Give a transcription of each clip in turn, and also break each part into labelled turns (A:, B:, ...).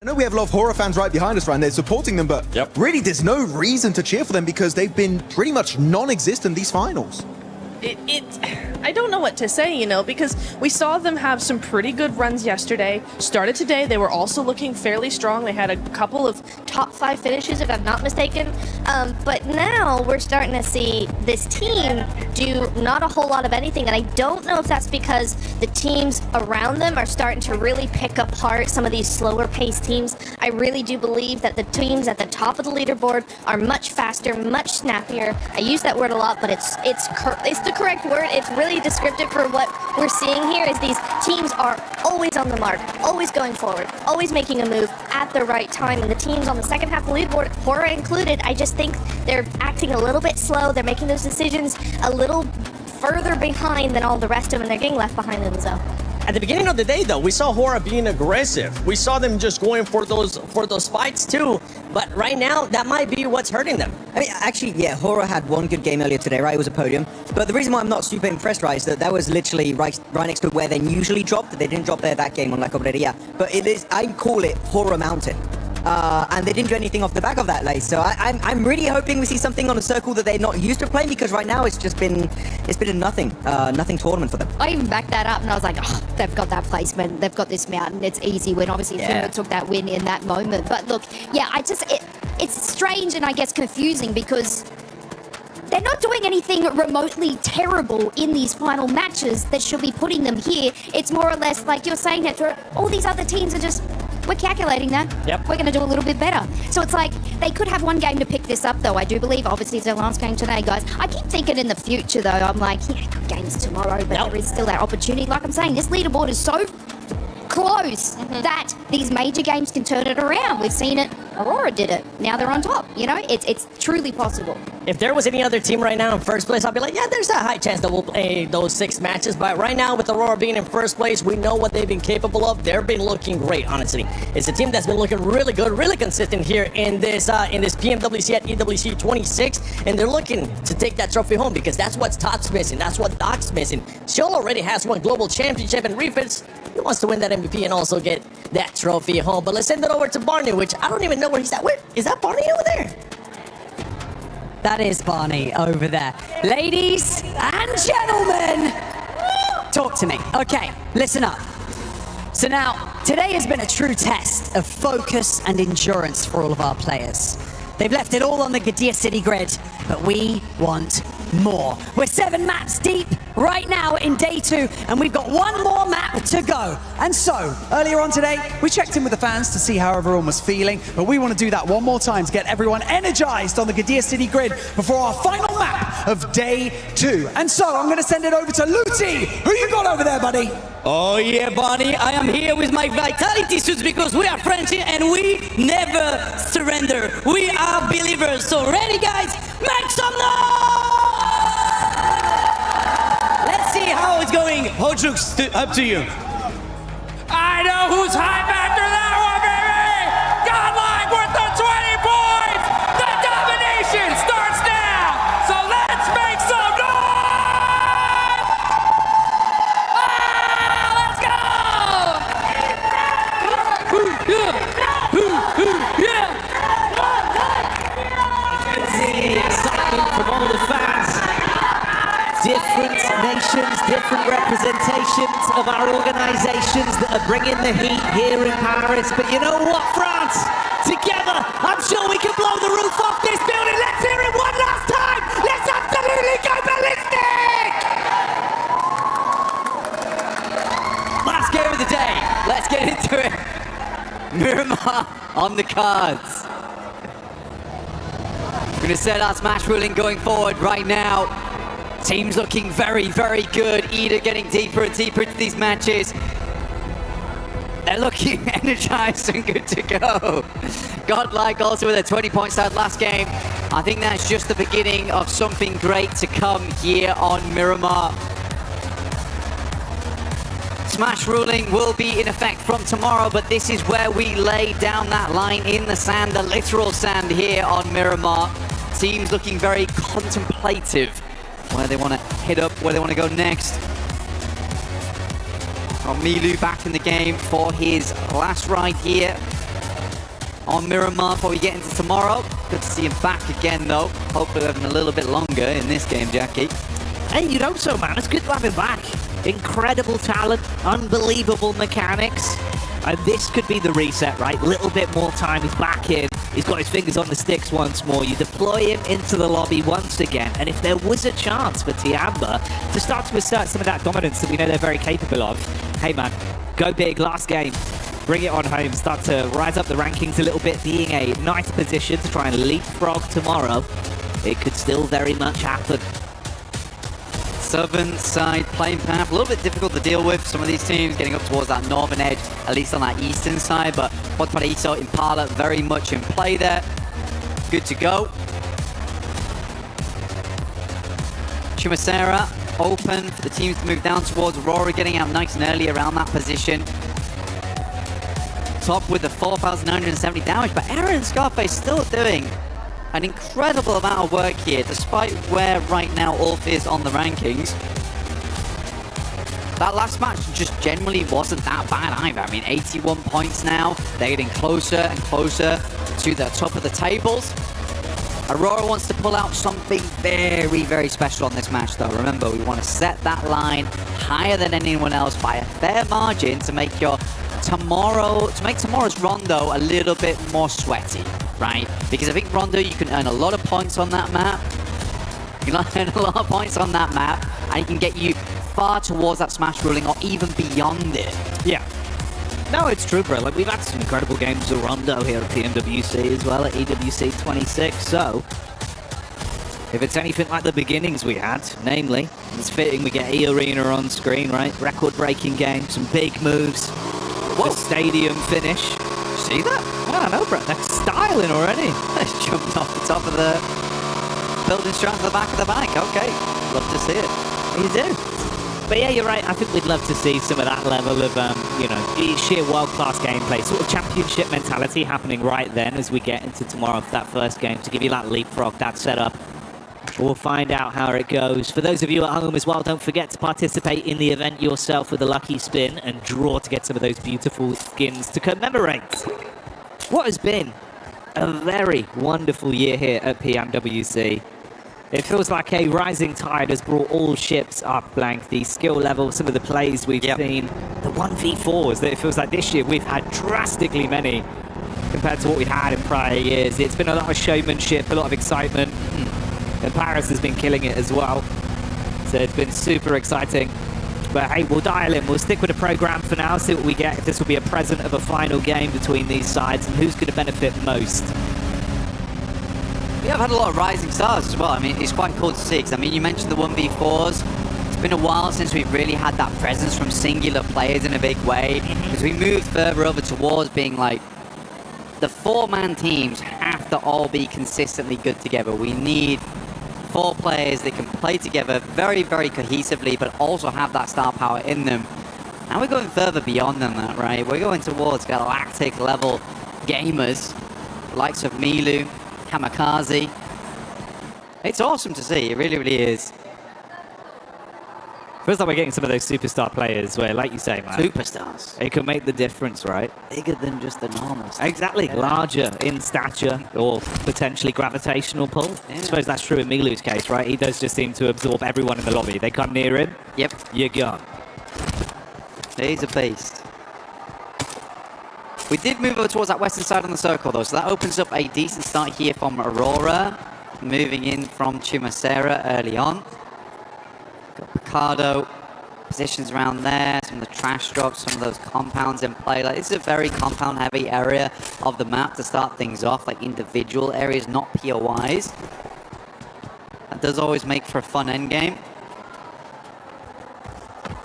A: I know we have a lot of horror fans right behind us, right? They're supporting them, but really there's no reason to cheer for them because they've been pretty much non-existent these finals.
B: I don't know what to say, you know, because we saw them have some pretty good runs yesterday. Started today, they were also looking fairly strong. They had a couple of
C: top 5 finishes, if I'm not mistaken. But now we're starting to see this team do not a whole lot of anything, and I don't know if that's because the teams around them are starting to really pick apart some of these slower paced teams. I really do believe that the teams at the top of the leaderboard are much faster, much snappier. I use that word a lot, but it's the correct word. It's really descriptive for what we're seeing here is these teams are always on the mark, always going forward, always making a move at the right time. And the teams on the second half of the leaderboard, horror included, I just think they're acting a little bit slow. They're making those decisions a little further behind than all the rest of them. They're getting left behind in the zone.
D: At the beginning of the day, though, we saw Horror being aggressive. We saw them just going for those fights too. But right now, that might be what's hurting them.
E: I mean, actually, yeah, Horror had one good game earlier today, right? It was a podium. But the reason why I'm not super impressed, right, is that was literally right next to where they usually dropped. They didn't drop there that game on La Cobreria. But it is, I call it Horror Mountain. And they didn't do anything off the back of that late. So I'm really hoping we see something on a circle that they're not used to playing, because right now it's been a nothing tournament for them.
C: I even backed that up and I was like, oh, they've got that placement, they've got this mountain, it's easy win. Obviously, Finland took that win in that moment. But look, yeah, it's strange and I guess confusing because they're not doing anything remotely terrible in these final matches that should be putting them here. It's more or less like you're saying that all these other teams are just, we're calculating that. We're going to do a little bit better. So it's like they could have one game to pick this up, though. I do believe, obviously, it's their last game today, guys. I keep thinking in the future, though. I'm like, yeah, good games tomorrow, but there is still that opportunity. Like I'm saying, this leaderboard is so close that these major games can turn it around. We've seen it. Aurora did it. Now they're on top. You know, it's truly possible.
D: If there was any other team right now in first place, I'd be like, yeah, there's a high chance that we'll play those 6 matches. But right now, with Aurora being in first place, we know what they've been capable of. They've been looking great, honestly. It's a team that's been looking really good, really consistent here in this PMWC at EWC 26, and they're looking to take that trophy home because that's what Todd's missing. That's what Doc's missing. Sheol already has one global championship, and Refits, he wants to win that MVP and also get that trophy home. But let's send it over to Barney, which I don't even know where he's at. Where is that? Barney over there?
F: That is Barney over there. Ladies and gentlemen, talk to me. Okay, listen up. So now, today has been a true test of focus and endurance for all of our players. They've left it all on the Gadir City grid, but we want more. We're 7 maps deep right now in day 2, and we've got one more map to go.
G: And so, earlier on today, we checked in with the fans to see how everyone was feeling, but we want to do that one more time to get everyone energized on the Gadir City grid before our final map of day 2. And so, I'm going to send it over to Luti. Who you got over there, buddy?
H: Oh yeah, Barney, I am here with my vitality suits because we are French and we never surrender. We are believers. So ready, guys? Make some noise! Let's see how it's going. Hojux, up to you.
I: I know who's hype after that one, baby! Godlike with the 20 points! The domination starts now! So let's make some noise! Let's go!
H: See the excitement from all the fans. Different nations, different representations of our organizations that are bringing the heat here in Paris. But you know what, France? Together, I'm sure we can blow the roof off this building. Let's hear it one last time. Let's absolutely go ballistic. Last game of the day. Let's get into it. Miramar on the cards.
F: We're going to set our smash ruling going forward right now. Teams looking very, very good. Ida getting deeper and deeper into these matches. They're looking energized and good to go. Godlike also with a 20-point start last game. I think that's just the beginning of something great to come here on Miramar. Smash ruling will be in effect from tomorrow, but this is where we lay down that line in the sand, the literal sand here on Miramar. Teams looking very contemplative, where they want to hit up, where they want to go next. Got Milu back in the game for his last ride here.
J: on Miramar before we get into tomorrow. Good to see him back again, though. Hopefully we're having a little bit longer in this game, Jackie.
H: Hey, you'd hope so, man. It's good to have him back. Incredible talent, unbelievable mechanics. And this could be the reset, right? Little bit more time, he's back in. He's got his fingers on the sticks once more. You deploy him into the lobby once again. And if there was a chance for Tiamba to start to assert some of that dominance that we know they're very capable of, hey, man, go big, last game. Bring it on home, start to rise up the rankings a little bit, being a nice position to try and leapfrog tomorrow. It could still very much happen.
J: Southern side playing path, a little bit difficult to deal with. Some of these teams getting up towards that northern edge, at least on that eastern side, but Valparaiso, Impala very much in play there. Good to go. Chumacera open for the teams to move down towards Aurora, getting out nice and early around that position. Top with the 4,970 damage, but Aaron and Scarface still doing an incredible amount of work here, despite where right now Ulf is on the rankings. That last match just generally wasn't that bad either. I mean, 81 points now. They're getting closer and closer to the top of the tables. Aurora wants to pull out something very, very special on this match, though. Remember, we want to set that line higher than anyone else by a fair margin to make tomorrow's Rondo a little bit more sweaty, right? Because I think Rondo, you can earn a lot of points on that map. You can earn a lot of points on that map, and it can get you far towards that Smash ruling or even beyond it.
H: Yeah. No, it's true, bro. Like, we've had some incredible games of Rondo here at PMWC as well, at EWC 26, so if it's anything like the beginnings we had, namely, it's fitting we get E-Arena on screen, right? Record-breaking game, some big moves. Whoa. The stadium finish.
J: See that?
H: I don't know, bro. They're styling already.
J: It's jumped off the top of the building straight to the back of the bank. Okay, love to see it.
H: You do. But yeah, you're right. I think we'd love to see some of that level of, sheer world-class gameplay, sort of championship mentality happening right then as we get into tomorrow for that first game to give you that leapfrog, that setup. We'll find out how it goes. For those of you at home as well, don't forget to participate in the event yourself with a lucky spin and draw to get some of those beautiful skins to commemorate what has been a very wonderful year here at PMWC. It feels like a rising tide has brought all ships up, Blank. The skill level, some of the plays we've seen, the 1v4s that it feels like this year we've had drastically many compared to what we had in prior years. It's been a lot of showmanship, a lot of excitement. And Paris has been killing it as well. So it's been super exciting. But hey, we'll dial in. We'll stick with the program for now, see what we get. If this will be a present of a final game between these sides and who's going to benefit most.
J: We have had a lot of rising stars as well. I mean, it's quite cool to see. Because, I mean, you mentioned the 1v4s. It's been a while since we've really had that presence from singular players in a big way. Because we moved further over towards being like, the four-man teams have to all be consistently good together. We need 4 players that can play together very, very cohesively, but also have that star power in them. And we're going further beyond than that, right? We're going towards galactic level gamers, likes of Milu, Kamikaze. It's awesome to see, it really, really is.
H: Feels like we're getting some of those superstar players where, like you say, man,
J: superstars.
H: It can make the difference, right?
J: Bigger than just the normal stuff.
H: Exactly. Yeah. Larger in stature or potentially gravitational pull. Yeah. I suppose that's true in Milu's case, right? He does just seem to absorb everyone in the lobby. They come near him.
J: Yep.
H: You're gone.
J: He's a beast. We did move over towards that western side on the circle, though, so that opens up a decent start here from Aurora. Moving in from Chumacera early on. Got Picardo, positions around there, some of the trash drops, some of those compounds in play. Like, this is a very compound-heavy area of the map to start things off, like individual areas, not POIs. That does always make for a fun endgame.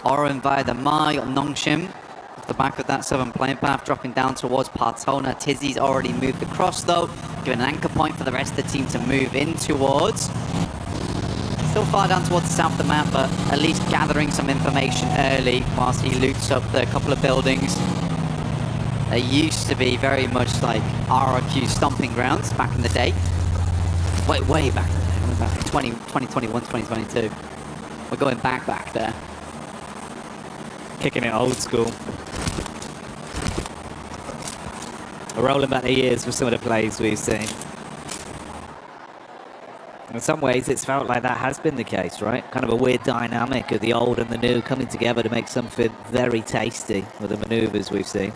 J: Oren via the Ma, you got Nongshim off the back of that southern plane path, dropping down towards Partona. Tizzy's already moved across, though, giving an anchor point for the rest of the team to move in towards. Still far down towards the south of the map, but at least gathering some information early whilst he loots up the couple of buildings. They used to be very much like RRQ stomping grounds back in the day. Way back in the day. Back in 2021, 2022. We're going back there.
H: Kicking it old school. Rolling back the years with some of the plays we've seen. In some ways, it's felt like that has been the case, right? Kind of a weird dynamic of the old and the new coming together to make something very tasty with the maneuvers we've seen.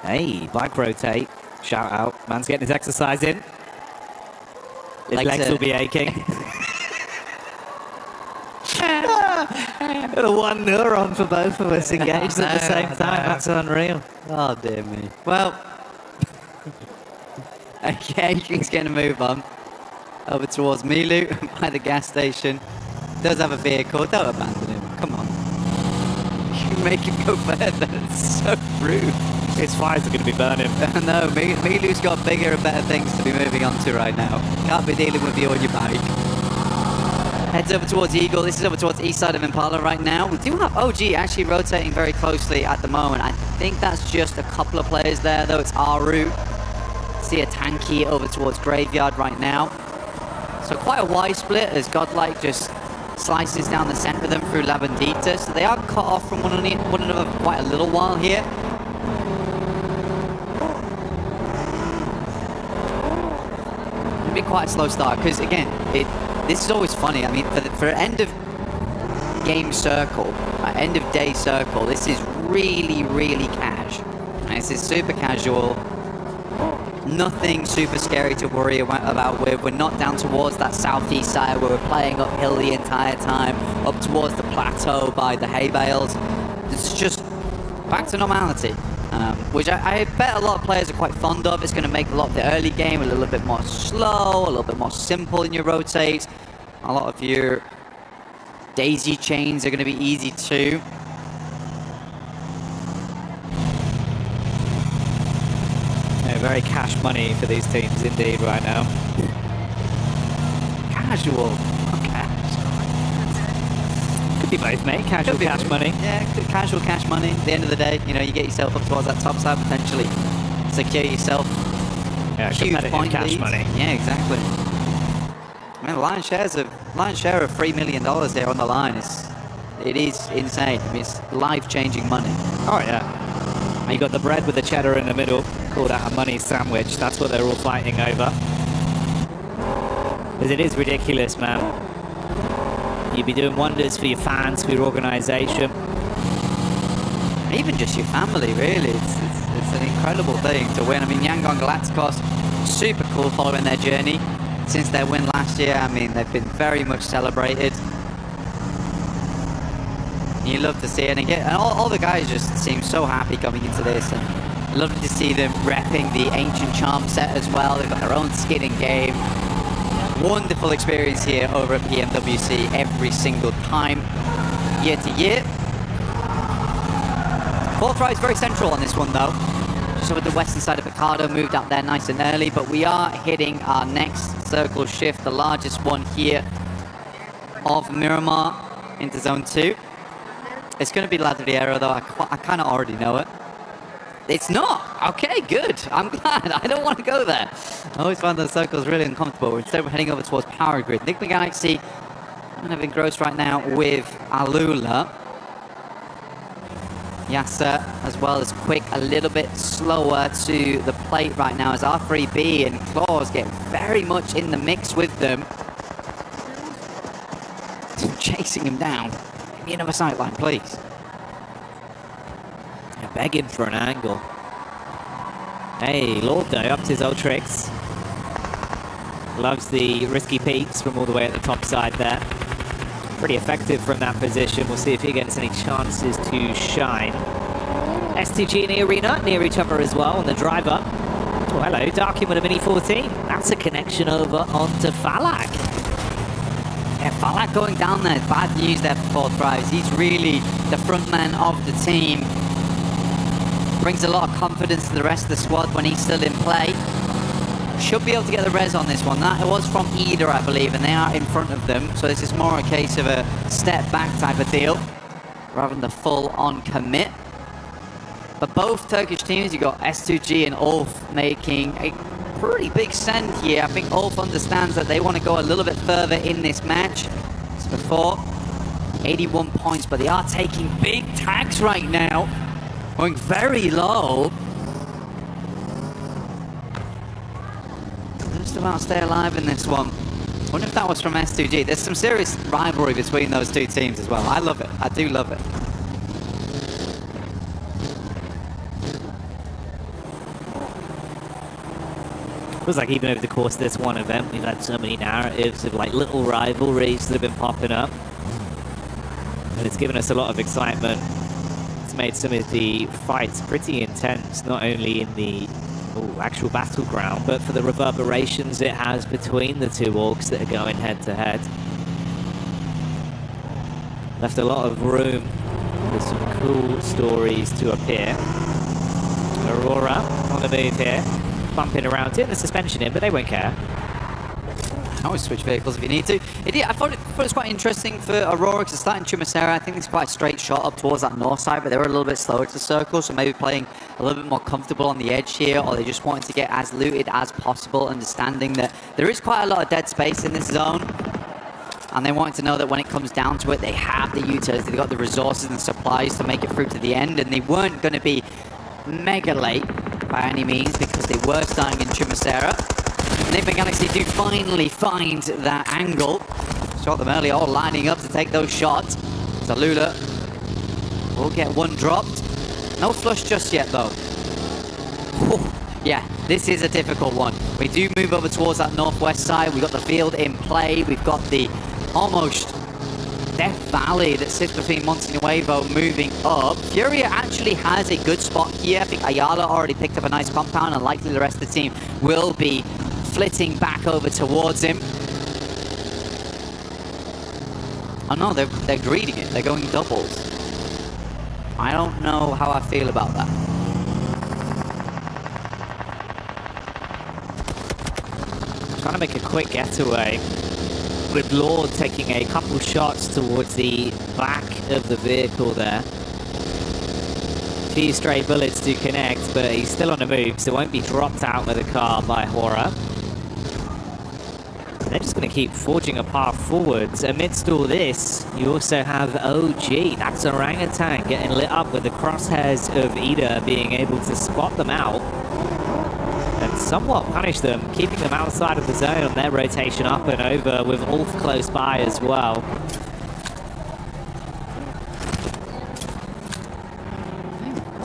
H: Hey, bike rotate. Shout out. Man's getting his exercise in. His legs will be aching. One neuron for both of us engaged at the same time. That's unreal.
J: Oh, dear me. Well, okay, Adrian's going to move on over towards Milu by the gas station. Does have a vehicle. Don't abandon him. Come on. You make him go further. It's so rude.
H: His fires are going to be burning.
J: No, Milu's got bigger and better things to be moving on to right now. Can't be dealing with you on your bike. Heads over towards Eagle. This is over towards east side of Impala right now. We do have OG actually rotating very closely at the moment. I think that's just a couple of players there, though. It's our route. See a tanky over towards Graveyard right now. So quite a wide split as Godlike just slices down the center of them through La Bandita. So they are cut off from one another for quite a little while here. It'll be quite a slow start because, again, this is always funny. I mean, for end of game circle, end of day circle, this is really, really cash. And this is super casual. Nothing super scary to worry about. We're not down towards that southeast side where we're playing uphill the entire time, up towards the plateau by the hay bales. It's just back to normality, which I bet a lot of players are quite fond of. It's going to make a lot of the early game a little bit more slow, a little bit more simple in your rotates. A lot of your daisy chains are going to be easy too.
H: Very cash money for these teams indeed right now.
J: Casual, not cash.
H: Could be both, mate. Casual cash money.
J: Yeah, casual cash money. At the end of the day, you know, you get yourself up towards that top side, potentially secure yourself.
H: Yeah, competitive cash
J: leads.
H: money.
J: Yeah, exactly. I mean, lion's share of $3 million here on the line. It is insane. I mean, it's life-changing money.
H: Oh yeah. You got the bread with the cheddar in the middle. Call that a money sandwich. That's what they're all fighting over. Because it is ridiculous, man. You'd be doing wonders for your fans, for your organisation.
J: Even just your family, really. It's an incredible thing to win. I mean, Yangon Galacticos, super cool following their journey since their win last year. I mean, they've been very much celebrated. You love to see it, and all the guys just seem so happy coming into this, and lovely to see them repping the Ancient Charm set as well. They've got their own skin in game. Wonderful experience here over at Pmwc every single time, year to year. Fourth right is very central on this one though. Just over the western side of Picardo, moved up there nice and early, but we are hitting our next circle shift, the largest one here of Miramar into zone 2. It's going to be Ladriero, though. I kind of already know it. It's not. Okay, good. I'm glad. I don't want to go there. I always find those circles really uncomfortable. Instead, we're heading over towards Power Grid. Nick the Galaxy kind of engrossed right now with Alula. Yasser, as well as Quick, a little bit slower to the plate right now as R3B and Claws get very much in the mix with them. Chasing him down. Give me another sight line, please.
H: Yeah, begging for an angle. Hey, Lord though, up to his old tricks. Loves the risky peaks from all the way at the top side there. Pretty effective from that position. We'll see if he gets any chances to shine. STG in the arena, near each other as well on the drive up. Oh, hello, Darkin with a Mini 14. That's a connection over onto Falak.
J: Yeah, Falak going down there. Bad news there for Fourth Rise. He's really the front man of the team. Brings a lot of confidence to the rest of the squad when he's still in play. Should be able to get the res on this one. That was from Eder, I believe, and they are in front of them. So this is more a case of a step back type of deal, rather than the full-on commit. But both Turkish teams, you got S2G and Ulf making a pretty big send here. I think Ulf understands that they want to go a little bit further in this match. As before, 81 points, but they are taking big tags right now. Going very low. about stay alive in this one. I wonder if that was from S2G. There's some serious rivalry between those two teams as well. I love it. I do love it.
H: Feels like even over the course of this one event, we've had so many narratives of like little rivalries that have been popping up. And it's given us a lot of excitement. It's made some of the fights pretty intense, not only in the actual battleground, but for the reverberations it has between the two orgs that are going head to head. Left a lot of room for some cool stories to appear. Aurora on the move here, bumping around in the suspension in, but they won't care.
J: Always switch vehicles if you need to. I thought it was quite interesting for Aurora because it's starting Pmwc. I think it's quite a straight shot up towards that north side, but they were a little bit slower to the circle, so maybe playing a little bit more comfortable on the edge here, or they just wanted to get as looted as possible, understanding that there is quite a lot of dead space in this zone. And they wanted to know that when it comes down to it, they have the utilities, they've got the resources and supplies to make it through to the end, and they weren't going to be mega late by any means because they were starting in Pmwc. AgniArcade do finally find that angle. Shot them early, all lining up to take those shots. So Lula will get one dropped. No flush just yet though. Whew. Yeah, this is a difficult one. We do move over towards that northwest side. We've got the field in play. We've got the almost Death Valley that sits between Monte Nuevo moving up. Furia actually has a good spot here. I think Ayala already picked up a nice compound, and likely the rest of the team will be flitting back over towards him. Oh no, they're greeting it. They're going doubles. I don't know how I feel about that.
H: Trying to make a quick getaway with Lord taking a couple shots towards the back of the vehicle there. A few stray bullets to connect, but he's still on the move, so won't be dropped out of the car by Hora. They're just going to keep forging a path forwards. Amidst all this, you also have OG. That's Orangutan getting lit up with the crosshairs of Ida being able to spot them out and somewhat punish them, keeping them outside of the zone on their rotation up and over, with Ulf close by as well.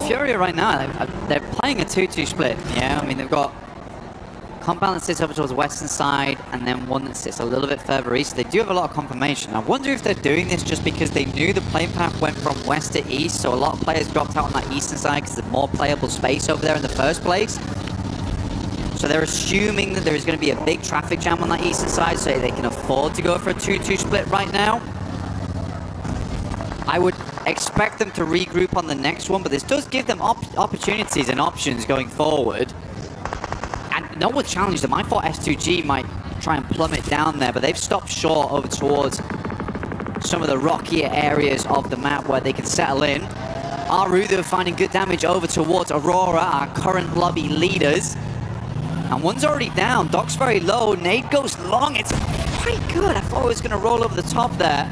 J: Furia right now, they're playing a 2-2 split. Yeah, I mean, they've got compound that sits over towards the western side, and then one that sits a little bit further east. They do have a lot of confirmation. I wonder if they're doing this just because they knew the plane path went from west to east, so a lot of players dropped out on that eastern side because there's more playable space over there in the first place. So they're assuming that there is going to be a big traffic jam on that eastern side, so they can afford to go for a 2-2 split right now. I would expect them to regroup on the next one, but this does give them opportunities and options going forward. And no one challenged them. I thought S2G might try and plummet down there, but they've stopped short over towards some of the rockier areas of the map where they can settle in. Aru, they're finding good damage over towards Aurora, our current lobby leaders. And one's already down. Doc's very low. Nade goes long. It's pretty good. I thought it was going to roll over the top there.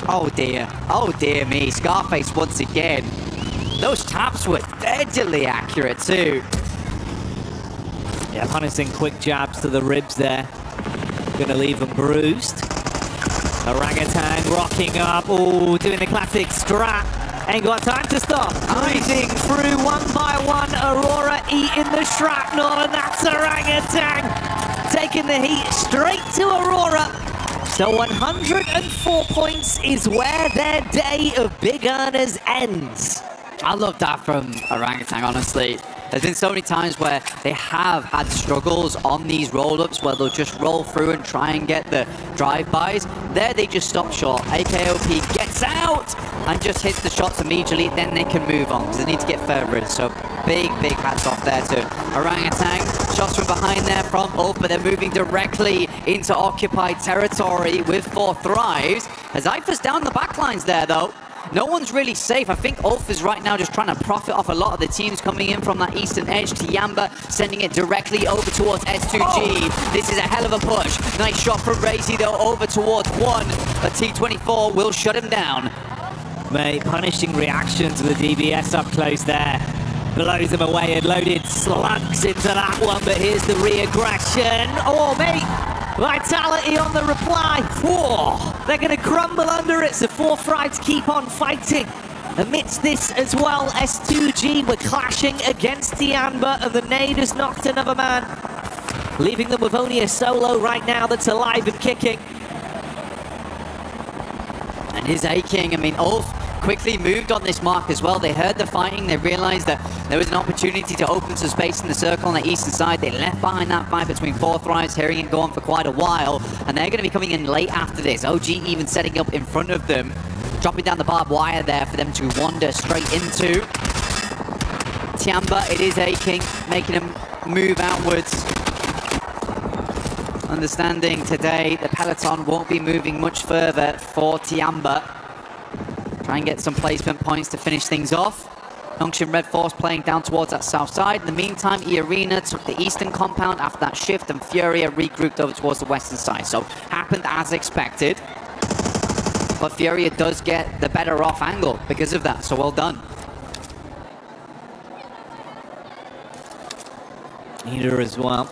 J: Oh dear. Oh dear me. Scarface once again. Those taps were deadly accurate too.
H: Yeah, punishing quick jabs to the ribs there. Gonna leave them bruised. Orangutan rocking up. Oh, doing the classic strat. Ain't got time to stop. Breezing through one by one. Aurora eating the shrapnel, and that's Orangutan taking the heat straight to Aurora. So 104 points is where their day of big earners ends.
J: I love that from Orangutan, honestly. There's been so many times where they have had struggles on these roll-ups where they'll just roll through and try and get the drive-bys. There they just stop short. AKOP gets out and just hits the shots immediately, then they can move on because they need to get further in. So big hats off there to Orangutan. Shots from behind there from Ulf, but they're moving directly into occupied territory with 4 thrives. As Ipha's down the backlines there though. No one's really safe. I think Ulf is right now just trying to profit off a lot of the teams coming in from that eastern edge. Tiamba sending it directly over towards S2G. Oh. This is a hell of a push. Nice shot from Razy though over towards 1. But T24 will shut him down.
H: Mate, punishing reaction to the DBS up close there. blows them away and loaded slugs into that one, but here's the re-aggression. Oh, mate, Vitality on the reply. Whoa, they're going to crumble under it, so 4Frives keep on fighting. Amidst this as well, S2G were clashing against Tiamba, and the nade has knocked another man, leaving them with only a solo right now that's alive and kicking.
J: And his A-King, I mean, Ulf quickly moved on this mark as well. They heard the fighting, they realized that there was an opportunity to open some space in the circle on the eastern side. They left behind that fight between 4Thrives, hearing it go on for quite a while, and they're going to be coming in late after this. OG even setting up in front of them, dropping down the barbed wire there for them to wander straight into. Tiamba, it is A-King, making him move outwards. Understanding today the peloton won't be moving much further for Tiamba. Try and get some placement points to finish things off. Junction Red Force playing down towards that south side. In the meantime, E-Arena took the eastern compound after that shift, and Furia regrouped over towards the western side. So, happened as expected. But Furia does get the better off angle because of that, so well done.
H: Ida as well.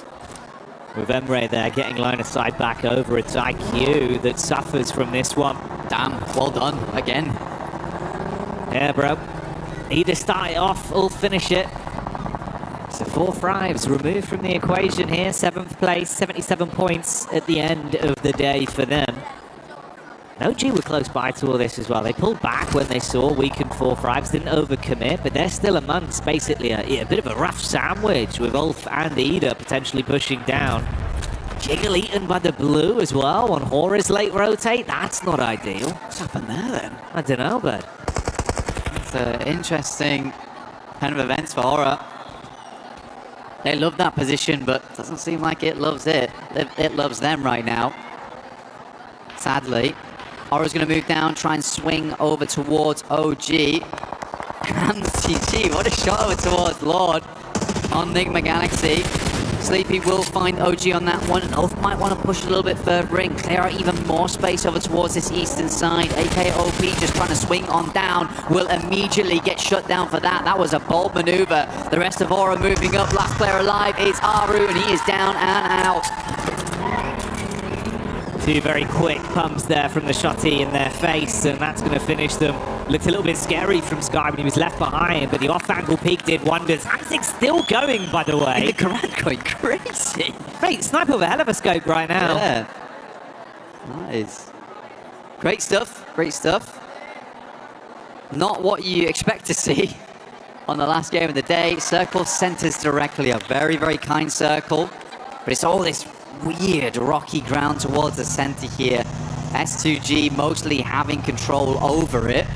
H: With Emre there getting line of sight back over, it's IQ that suffers from this one.
J: Damn, well done again.
H: Yeah, bro. Ida start it off, Ulf finish it. So 4Thrives removed from the equation here, 7th place, 77 points at the end of the day for them. OG were close by to all this as well. They pulled back when they saw weakened 4Thrives, didn't overcommit, but they're still amongst basically a bit of a rough sandwich with Ulf and Ida potentially pushing down. Jiggle eaten by the blue as well on Horror's late rotate. That's not ideal.
J: What's happened there then?
H: I don't know, but
J: it's an interesting kind of events for Horror. They love that position, but doesn't seem like it loves it. It loves them right now. Sadly. Horror's going to move down, try and swing over towards OG. And TG, what a shot over towards Lord on Enigma Galaxy. Sleepy will find OG on that one, and Ulf might want to push a little bit further in, clear out even more space over towards this eastern side. AKOP just trying to swing on down, will immediately get shut down for that. That was a bold maneuver. The rest of Aura moving up. Last player alive is Aru, and he is down and out.
H: two very quick pumps there from the shotty in their face, and that's going to finish them. Looked a little bit scary from Sky when he was left behind, but the off-angle peak did wonders. Hamzik's still going, by the way.
J: The Garant going crazy.
H: Great sniper with a hell of a scope right now.
J: Yeah. That is great stuff, great stuff. Not what you expect to see on the last game of the day. Circle centers directly, a very, very kind circle. But it's all this weird rocky ground towards the center here. S2G mostly having control over it.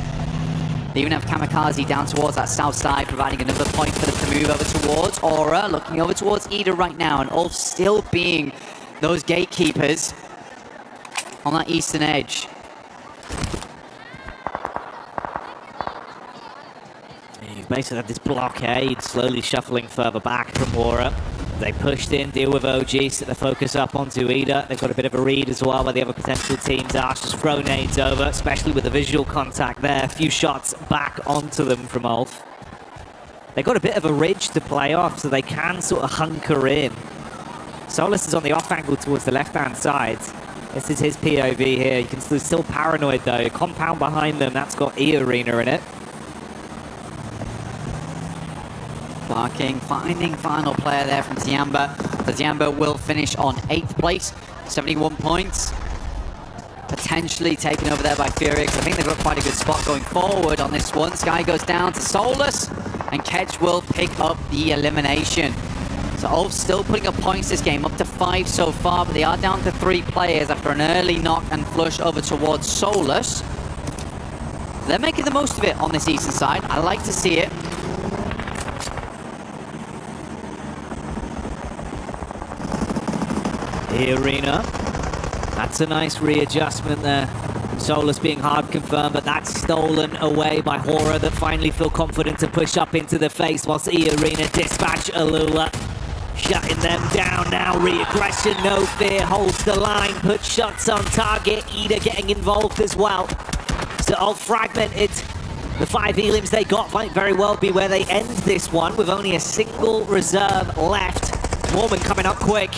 J: They even have Kamikaze down towards that south side, providing another point for them to move over towards. Aura looking over towards Ida right now, and Ulf still being those gatekeepers on that eastern edge.
H: You've basically had this blockade slowly shuffling further back from Aura. They pushed in, deal with OG, set the focus up onto Ida. They've got a bit of a read as well where the other potential teams are. Just throw nades over, especially with the visual contact there. A few shots back onto them from Ulf. They've got a bit of a ridge to play off, so they can sort of hunker in. Solus is on the off angle towards the left-hand side. This is his POV here. You can still paranoid though. Compound behind them, that's got E-Arena in it.
J: Barking, finding final player there from Tiamba. So Tiamba will finish on 8th place, 71 points. Potentially taken over there by Furix. I think they've got quite a good spot going forward on this one. Sky goes down to Solus, and Kedge will pick up the elimination. So Ulf still putting up points this game, up to 5 so far, but they are down to 3 players after an early knock and flush over towards Solus. They're making the most of it on this eastern side. I like to see it.
H: E-Arena. That's a nice readjustment there. Solus being hard confirmed, but that's stolen away by Horror that finally feel confident to push up into the face whilst E-Arena dispatch Alula. Shutting them down now. Re-aggression, no fear, holds the line, puts shots on target. Ida getting involved as well. So all fragmented. The 5 elims they got might very well be where they end this one with only a single reserve left. Mormon coming up quick.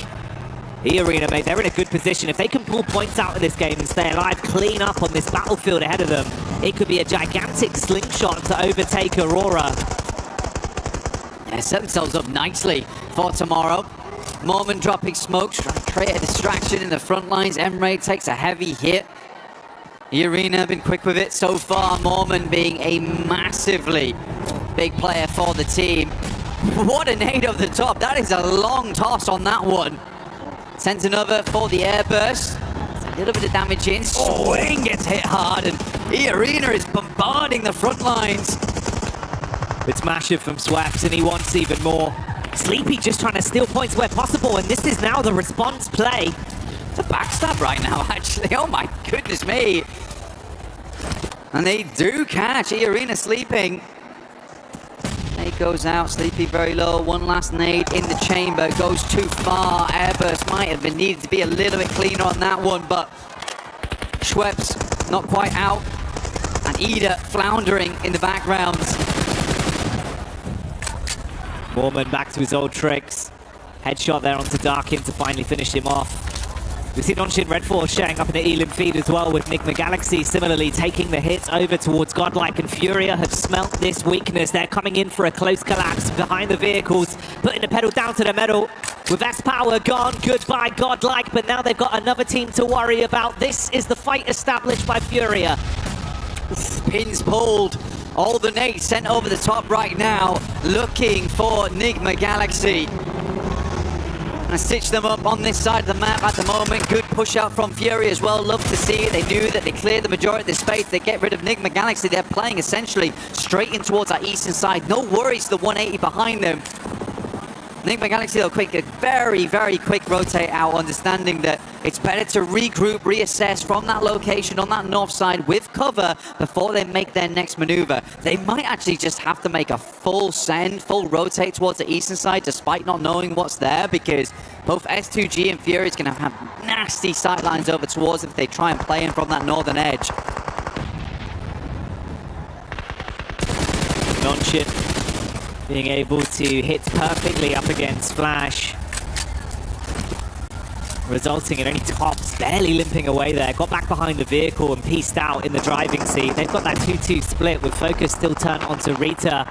H: Arena, mate, they're in a good position. If they can pull points out of this game and stay alive, clean up on this battlefield ahead of them, it could be a gigantic slingshot to overtake Aurora.
J: Yeah, set themselves up nicely for tomorrow. Mormon dropping smokes, trying to create a distraction in the front lines. Emre takes a heavy hit. Arena been quick with it so far. Mormon being a massively big player for the team. What a nade over the top. That is a long toss on that one. Sends another for the airburst. A little bit of damage in. Swing gets hit hard, and Arena is bombarding the front lines.
H: It's massive from Swaps, and he wants even more. Sleepy just trying to steal points where possible, and this is now the response play.
J: It's a backstab right now, actually. Oh my goodness me. And they do catch Arena sleeping. Nade goes out, Sleepy very low. One last nade in the chamber, goes too far. Airburst might have been needed to be a little bit cleaner on that one, but Schweppes not quite out. And Ida floundering in the background.
H: Mormon back to his old tricks. Headshot there onto Darkin to finally finish him off. We've seen Onshin Red Force showing up in the Elim feed as well, with Nigma Galaxy similarly taking the hits over towards Godlike, and Furia have smelt this weakness. They're coming in for a close collapse behind the vehicles, putting the pedal down to the metal. With S-Power gone, goodbye Godlike, but now they've got another team to worry about. This is the fight established by Furia.
J: Pins pulled. All the nades sent over the top right now, looking for Nigma Galaxy. And stitch them up on this side of the map at the moment. Good push out from Fury as well. Love to see it. They knew that they cleared the majority of the space. They get rid of Nigma Galaxy. They're playing essentially straight in towards our eastern side. No worries, the 180 behind them. Nigma Galaxy, though, quick, a very, very quick rotate out, understanding that it's better to regroup, reassess from that location on that north side with cover before they make their next maneuver. They might actually just have to make a full send, full rotate towards the eastern side, despite not knowing what's there, because both S2G and Fury is going to have nasty sightlines over towards if they try and play in from that northern edge.
H: Nonchip being able to hit perfectly up against Flash, resulting in only Tops barely limping away there. Got back behind the vehicle and pieced out in the driving seat. They've got that 2-2 split with focus still turned onto Rita.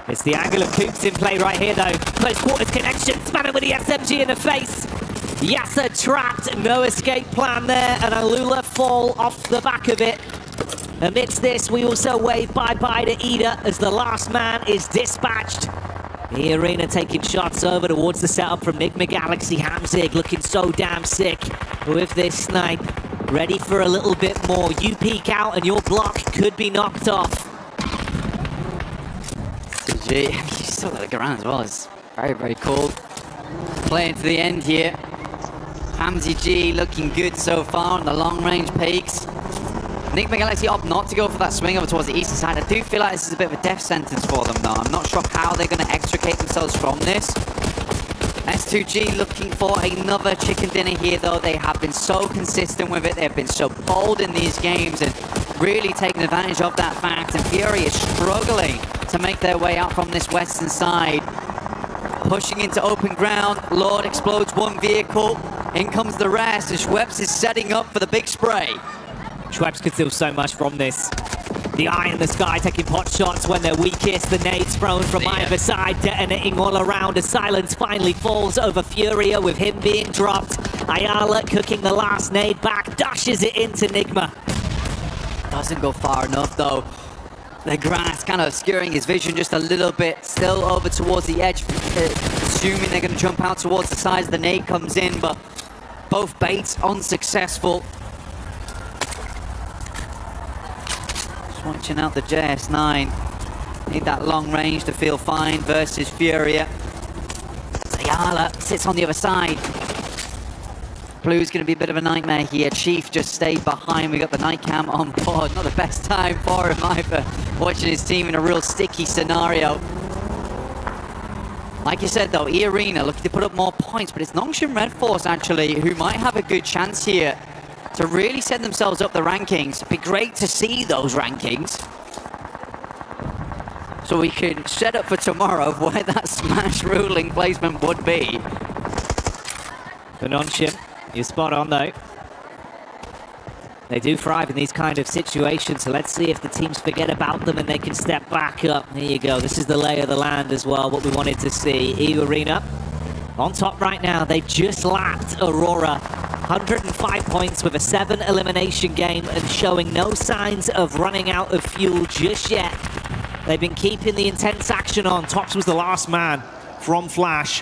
H: It's the angle of Coops in play right here though. Close quarters connection, spamming with the SMG in the face. Yasser trapped, no escape plan there, and Alula fall off the back of it. Amidst this, we also wave bye-bye to Ida as the last man is dispatched. The Arena taking shots over towards the setup from Nigma Galaxy. Hamzig looking so damn sick with this snipe. Ready for a little bit more. You peek out and your block could be knocked off.
J: GG, you still got to go around as well. It's very, very cool. Playing to the end here. Hamzy G looking good so far on the long range peaks. Nigma Galaxy opt not to go for that swing over towards the eastern side. I do feel like this is a bit of a death sentence for them though. I'm not sure how they're going to extricate themselves from this. S2G looking for another chicken dinner here though. They have been so consistent with it. They've been so bold in these games and really taking advantage of that fact. And Fury is struggling to make their way out from this western side. Pushing into open ground. Lord explodes one vehicle. In comes the rest. And Schweppes is setting up for the big spray.
H: Schweppes could steal so much from this. The eye in the sky taking pot shots when they're weakest. The nades thrown from either side, detonating all around as silence finally falls over Furia with him being dropped. Ayala cooking the last nade back, dashes it into Nigma.
J: Doesn't go far enough though. The grass kind of obscuring his vision just a little bit. Still over towards the edge, assuming they're going to jump out towards the sides. The nade comes in, but both baits unsuccessful. Watching out the JS9. Need that long range to feel fine versus Furia. Ayala sits on the other side. Blue's going to be a bit of a nightmare here. Chief just stayed behind. We got the night cam on board. Not the best time for him either. Watching his team in a real sticky scenario. Like you said though, E-Arena looking to put up more points, but it's Nongshim Red Force actually who might have a good chance here to really set themselves up the rankings. It'd be great to see those rankings. so we can set up for tomorrow where that smash ruling placement would be.
H: For Nonchim, you're spot on though. They do thrive in these kind of situations, so let's see if the teams forget about them and they can step back up. There you go, this is the lay of the land as well, what we wanted to see. EU Arena on top right now. They've just lapped Aurora. 105 points with a 7 elimination game and showing no signs of running out of fuel just yet. They've been keeping the intense action on. Tops was the last man from Flash.